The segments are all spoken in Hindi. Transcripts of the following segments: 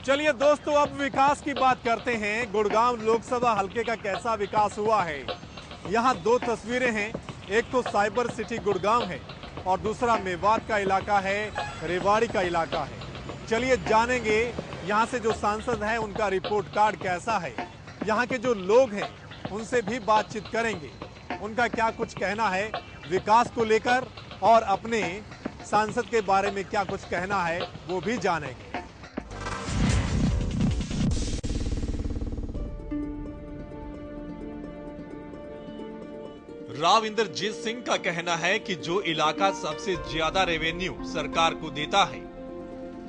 चलिए दोस्तों, अब विकास की बात करते हैं। गुड़गांव लोकसभा हलके का कैसा विकास हुआ है, यहाँ दो तस्वीरें हैं। एक तो साइबर सिटी गुड़गांव है और दूसरा मेवात का इलाका है, रेवाड़ी का इलाका है। चलिए जानेंगे यहाँ से जो सांसद हैं उनका रिपोर्ट कार्ड कैसा है। यहाँ के जो लोग हैं उनसे भी बातचीत करेंगे, उनका क्या कुछ कहना है विकास को लेकर और अपने सांसद के बारे में क्या कुछ कहना है वो भी जानेंगे। राव इंद्रजीत सिंह का कहना है कि जो इलाका सबसे ज्यादा रेवेन्यू सरकार को देता है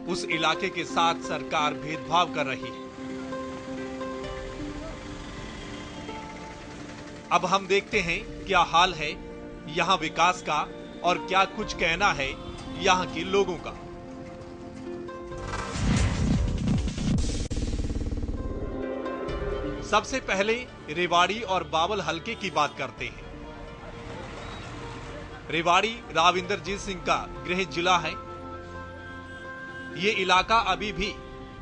उस इलाके के साथ सरकार भेदभाव कर रही है। अब हम देखते हैं क्या हाल है यहाँ विकास का और क्या कुछ कहना है यहाँ के लोगों का। सबसे पहले रेवाड़ी और बावल हलके की बात करते हैं। रेवाड़ी राव इंद्रजीत सिंह का गृह जिला है। ये इलाका अभी भी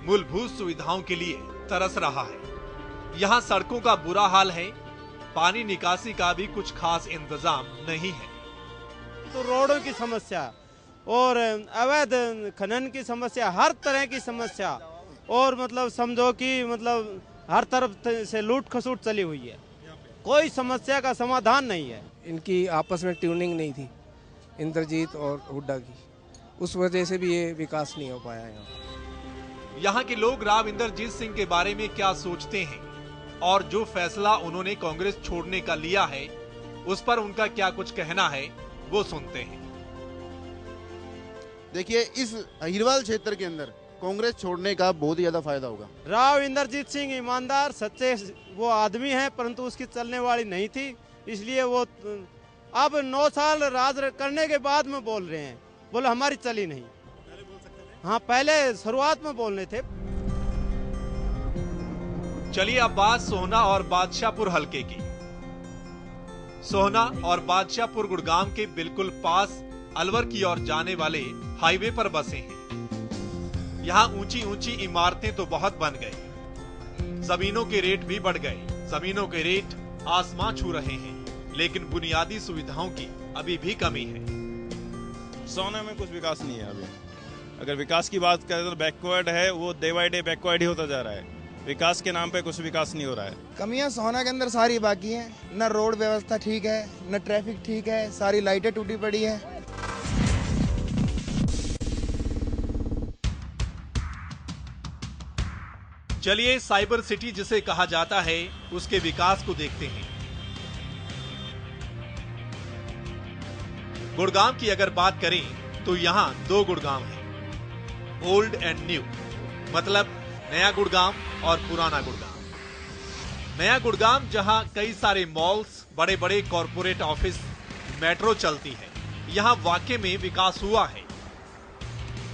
मूलभूत सुविधाओं के लिए तरस रहा है। यहाँ सड़कों का बुरा हाल है, पानी निकासी का भी कुछ खास इंतजाम नहीं है। तो रोडों की समस्या और अवैध खनन की समस्या, हर तरह की समस्या, और मतलब समझो कि मतलब हर तरफ से लूट खसूट चली हुई है। कोई समस्या का समाधान नहीं है। इनकी आपस में ट्यूनिंग नहीं थी, इंद्रजीत और हुड्डा की, उस वजह से भी ये विकास नहीं हो पाया यहाँ के लोग राव इंद्रजीत सिंह के बारे में क्या सोचते हैं और जो फैसला उन्होंने कांग्रेस छोड़ने का लिया है उस पर उनका क्या कुछ कहना है वो सुनते हैं। देखिए, इस अहिरवाल क्षेत्र के अंदर कांग्रेस छोड़ने का बहुत ही ज्यादा फायदा होगा। राव इंद्रजीत सिंह ईमानदार सच्चे वो आदमी है, परंतु उसकी चलने वाली नहीं थी, इसलिए वो अब 9 साल राज करने के बाद में बोल रहे हैं, बोले हमारी चली नहीं। पहले बोल सकते थे? हाँ, पहले शुरुआत में बोलने थे। चलिए अब बात सोहना और बादशाहपुर हलके की। सोहना और बादशाहपुर गुड़गांव के बिल्कुल पास अलवर की ओर जाने वाले हाईवे पर बसे हैं। यहाँ ऊंची ऊंची इमारतें तो बहुत बन गई, जमीनों के रेट भी बढ़ गए, जमीनों के रेट आसमां छू रहे हैं, लेकिन बुनियादी सुविधाओं की अभी भी कमी है। सोहना में कुछ विकास नहीं है अभी। अगर विकास की बात करें तो बैकवर्ड है, वो डे बाय डे बैकवर्ड ही होता जा रहा है। विकास के नाम पे कुछ विकास नहीं हो रहा है। कमियां सोहना के अंदर सारी बाकी हैं, न रोड व्यवस्था ठीक है, न ट्रैफिक ठीक है, सारी लाइटें टूटी पड़ी है। चलिए साइबर सिटी जिसे कहा जाता है उसके विकास को देखते हैं। गुड़गांव की अगर बात करें तो यहाँ 2 गुड़गांव हैं, ओल्ड एंड न्यू, मतलब नया गुड़गांव और पुराना गुड़गांव। नया गुड़गांव जहां कई सारे मॉल्स, बड़े बड़े कॉरपोरेट ऑफिस, मेट्रो चलती है, यहाँ वाकई में विकास हुआ है।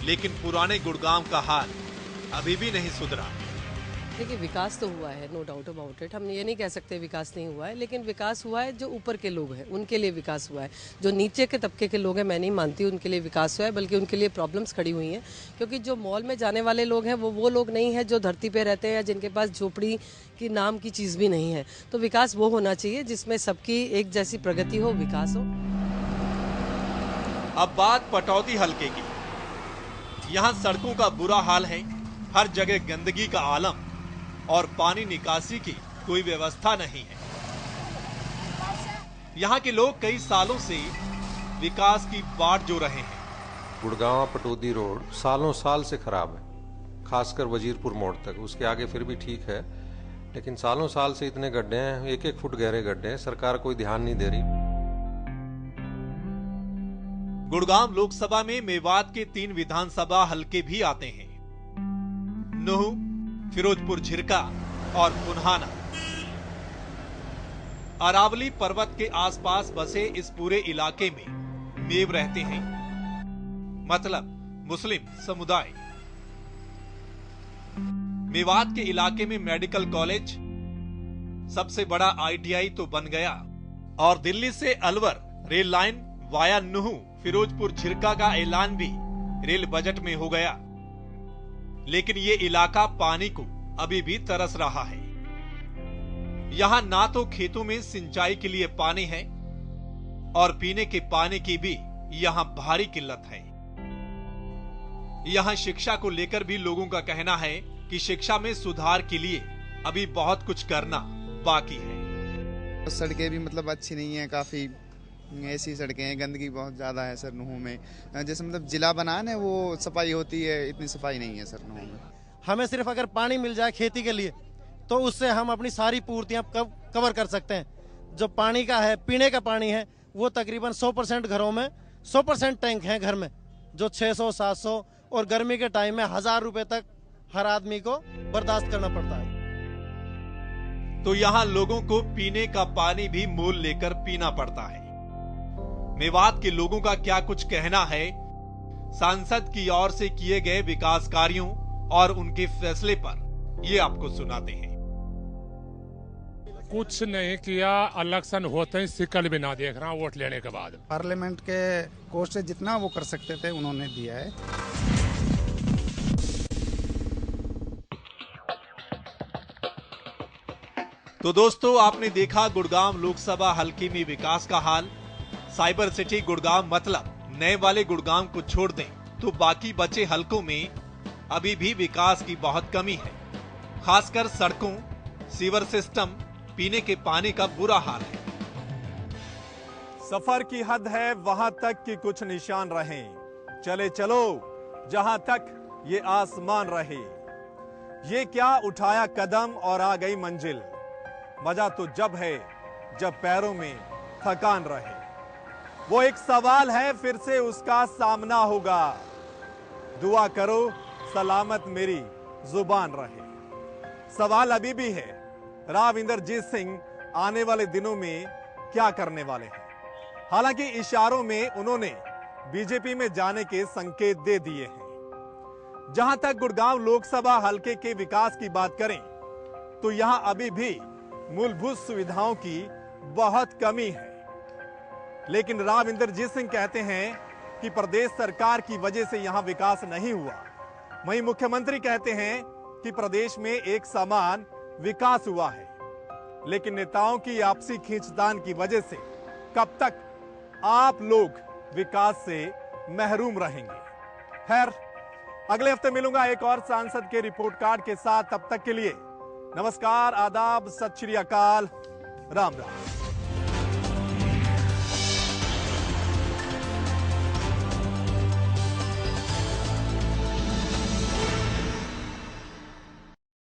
लेकिन पुराने गुड़गांव का हाल अभी भी नहीं सुधरा। देखिए, विकास तो हुआ है, नो डाउट अबाउट इट। हम ये नहीं कह सकते विकास नहीं हुआ है, लेकिन विकास हुआ है जो ऊपर के लोग हैं उनके लिए विकास हुआ है। जो नीचे के तबके के लोग हैं, मैं नहीं मानती उनके लिए विकास हुआ है, बल्कि उनके लिए प्रॉब्लम्स खड़ी हुई हैं। क्योंकि जो मॉल में जाने वाले लोग हैं वो लोग नहीं हैं जो धरती पे रहते हैं या जिनके पास झोपड़ी की नाम की चीज़ भी नहीं है। तो विकास वो होना चाहिए जिसमें सबकी एक जैसी प्रगति हो, विकास हो। अब बात पटौदी हलके की। यहाँ सड़कों का बुरा हाल है, हर जगह गंदगी का आलम और पानी निकासी की कोई व्यवस्था नहीं है। यहाँ के लोग कई सालों से विकास की बाट जो रहे हैं। गुड़गांव पटौदी रोड सालों साल से खराब है, खासकर वजीरपुर मोड़ तक। उसके आगे फिर भी ठीक है, लेकिन सालों साल से इतने गड्ढे हैं, 1-1 फुट गहरे गड्ढे हैं, सरकार कोई ध्यान नहीं दे रही। गुड़गांव लोकसभा में मेवात के 3 विधानसभा हलके भी आते हैं, नूह, फिरोजपुर झिरका और पुन्हाना। अरावली पर्वत के आसपास बसे इस पूरे इलाके में मेव रहते हैं, मतलब मुस्लिम समुदाय। मेवात के इलाके में मेडिकल कॉलेज, सबसे बड़ा ITI तो बन गया, और दिल्ली से अलवर रेल लाइन वाया नूह फिरोजपुर झिरका का ऐलान भी रेल बजट में हो गया। लेकिन ये इलाका पानी को अभी भी तरस रहा है। यहाँ ना तो खेतों में सिंचाई के लिए पानी है और पीने के पानी की भी यहाँ भारी किल्लत है। यहाँ शिक्षा को लेकर भी लोगों का कहना है कि शिक्षा में सुधार के लिए अभी बहुत कुछ करना बाकी है। सड़कें भी मतलब अच्छी नहीं है, काफ़ी ऐसी सड़कें हैं, गंदगी बहुत ज़्यादा है सर नुहू में। जैसे मतलब जिला बना है वो सफाई होती है, इतनी सफाई नहीं है सर नुहू में। हमें सिर्फ अगर पानी मिल जाए खेती के लिए तो उससे हम अपनी सारी पूर्तियां कवर कर सकते हैं। जो पानी का है, पीने का पानी है, वो तकरीबन 100% घरों में 100% टैंक हैं घर में, जो 600-700 और गर्मी के टाइम में 1000 रुपए तक हर आदमी को बर्दाश्त करना पड़ता है। तो यहाँ लोगों को पीने का पानी भी मोल लेकर पीना पड़ता है। मेवात के लोगों का क्या कुछ कहना है सांसद की ओर से किए गए विकास कार्यों और उनके फैसले पर, ये आपको सुनाते हैं। कुछ नहीं किया, इलेक्शन होते ही सिकल भी ना देख रहा वोट लेने के बाद। पार्लियामेंट के कोर्ट से जितना वो कर सकते थे उन्होंने दिया है। तो दोस्तों, आपने देखा गुड़गांव लोकसभा हलके में विकास का हाल। साइबर सिटी गुड़गांव मतलब नए वाले गुड़गांव को छोड़ दें तो बाकी बचे हलकों में अभी भी विकास की बहुत कमी है। खासकर सड़कों, सीवर सिस्टम, पीने के पानी का बुरा हाल है। सफर की हद है वहां तक कि कुछ निशान रहें। चले चलो जहां तक ये आसमान रहे। ये क्या उठाया कदम और आ गई मंजिल। मजा तो जब है जब पैरों में थकान रहे। वो एक सवाल है, फिर से उसका सामना होगा। दुआ करो सलामत मेरी जुबान रहे। सवाल अभी भी है, राव इंद्रजीत सिंह आने वाले दिनों में क्या करने वाले हैं। हालांकि इशारों में उन्होंने बीजेपी में जाने के संकेत दे दिए हैं। जहां तक गुड़गांव लोकसभा हलके के विकास की बात करें तो यहां अभी भी मूलभूत सुविधाओं की बहुत कमी है। लेकिन राव इंद्रजीत सिंह कहते हैं कि प्रदेश सरकार की वजह से यहां विकास नहीं हुआ। वहीं मुख्यमंत्री कहते हैं कि प्रदेश में एक समान विकास हुआ है। लेकिन नेताओं की आपसी खींचतान की वजह से कब तक आप लोग विकास से महरूम रहेंगे। खैर, अगले हफ्ते मिलूंगा एक और सांसद के रिपोर्ट कार्ड के साथ। तब तक के लिए नमस्कार, आदाब, सत श्री अकाल, राम राम।